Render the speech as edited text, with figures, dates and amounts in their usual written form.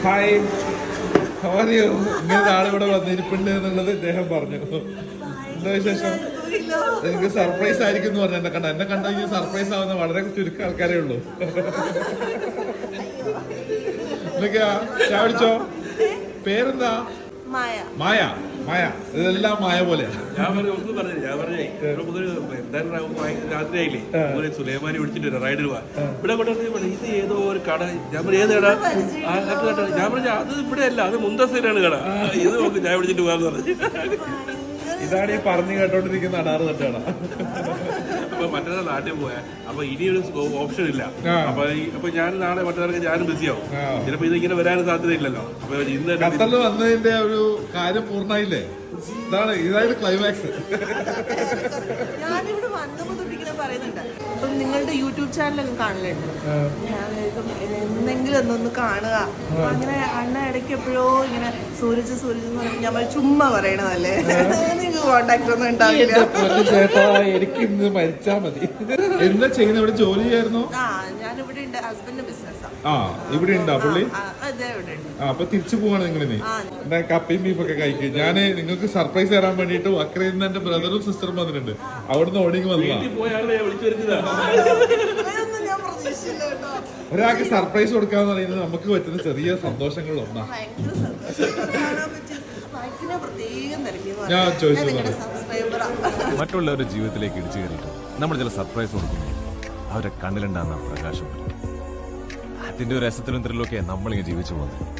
Hi, how ഇങ്ങനെ ആളിവിടെ വന്നിരിപ്പുണ്ട് എന്നുള്ളത് ഇദ്ദേഹം പറഞ്ഞു. എന്താ വിശേഷം? എനിക്ക് സർപ്രൈസ് ആയിരിക്കും എന്ന് പറഞ്ഞു. എന്നെ കണ്ട ഈ സർപ്രൈസ് ആവുന്ന വളരെ ചുരുക്കം ആൾക്കാരേ ഉള്ളൂ. എന്തൊക്കെയാ ചായ കുടിച്ചോ? പേരെന്താ? മായ. മായ, ഇതെല്ലാം മായ പോലെയാ. ഞാൻ ഒന്നും പറഞ്ഞില്ല. ഞാൻ പറഞ്ഞേ എന്തായാലും രാത്രിയായില്ലേ, സുലൈമാനി വിളിച്ചിട്ട് റൈഡിൽ പോവാ. ഇവിടെ കൊണ്ടുവന്ന് ഇത് ഏതോ ഒരു കട. ഞാൻ പറഞ്ഞു ഏത് കട? ഞാൻ പറഞ്ഞു അത് ഇവിടെ അല്ല, അത് മുന്തസയിലാണ് കട. ഇത് നോക്ക് ഞാൻ വിളിച്ചിട്ട് പോകാന്ന് പറഞ്ഞു. ഇതാണ് ഈ പറഞ്ഞു കേട്ടോണ്ടിരിക്കുന്ന അടാറ് തട്ടാണ്. അപ്പൊ മറ്റന്നാൾ നാട്ടിൽ പോയാ അപ്പൊ ഇനിയൊരു ഓപ്ഷൻ ഇല്ല. അപ്പൊ ഞാൻ നാളെ മറ്റന്നാൾക്ക് ഞാനും ബിസിയാവും. ചിലപ്പോ ഇതിങ്ങനെ വരാനും സാധ്യതയില്ലല്ലോ. അപ്പൊ ഇന്ന് ഖത്തറിൽ വന്നതിന്റെ ഒരു കാര്യം പൂർണ്ണമായില്ലേ? ഇതായത് ക്ലൈമാക്സ്. ഞാനിവിടെ വന്നപ്പോ തൊട്ടിങ്ങനെ പറയുന്നുണ്ട്. അപ്പം നിങ്ങളുടെ യൂട്യൂബ് ചാനലൊക്കെ കാണലുണ്ട്. ഞാൻ എന്തെങ്കിലും ഒന്നൊന്ന് കാണുക. അപ്പൊ അങ്ങനെ അണ്ണ ഇടയ്ക്ക് എപ്പോഴോ ഇങ്ങനെ സൂരജ് എന്ന് പറയുമ്പോൾ ഞാൻ ചുമ്മാ പറയണതല്ലേ, നിങ്ങൾക്ക് കോണ്ടാക്ട് ഒന്നും ഉണ്ടാവില്ല. ചേട്ടാ, എനിക്ക് ഇന്ന് മരിച്ചാ മതി. എന്താ ചെയ്യുന്നത്? ഇവിടെ ജോലി ചെയ്യായിരുന്നോ? ഞാനിവിടെ ഉണ്ട്, ഹസ്ബൻഡ് ബിസിനസ്സാണ്. ഇവിടെ ഉണ്ടോ പുള്ളി? അതെ, ഇവിടെ ഉണ്ട്. അപ്പൊ തിരിച്ചു പോവാണ് നിങ്ങളിനി? എന്താ കപ്പയും ബീഫൊക്കെ കഴിക്കും. ഞാന് നിങ്ങൾക്ക് സർപ്രൈസ് തരാൻ വേണ്ടിട്ട് അക്രയിൽ നിന്ന് എന്റെ ബ്രദറും സിസ്റ്ററും വന്നിട്ടുണ്ട്. അവിടുന്ന് ഓടിങ്ങി വന്നതാണ്. ഒരാൾക്ക് സർപ്രൈസ് കൊടുക്കാന്ന് പറയുന്നത് നമുക്ക് പറ്റുന്ന ചെറിയ സന്തോഷങ്ങളിൽ ഒന്നാ. ഞാൻ ചോദിച്ചത് മറ്റുള്ളവരുടെ ജീവിതത്തിലേക്ക് ഇടിച്ചു കയറിയിട്ട് നമ്മൾ ചില സർപ്രൈസ് കൊടുക്കുന്നു. അവരുടെ കണ്ണിലുണ്ടാകുന്ന പ്രകാശം, അതിന്റെ ഒരു രസത്തിലും ത്രില്ലൊക്കെ നമ്മളിങ്ങനെ ജീവിച്ചു പോകുന്നത്.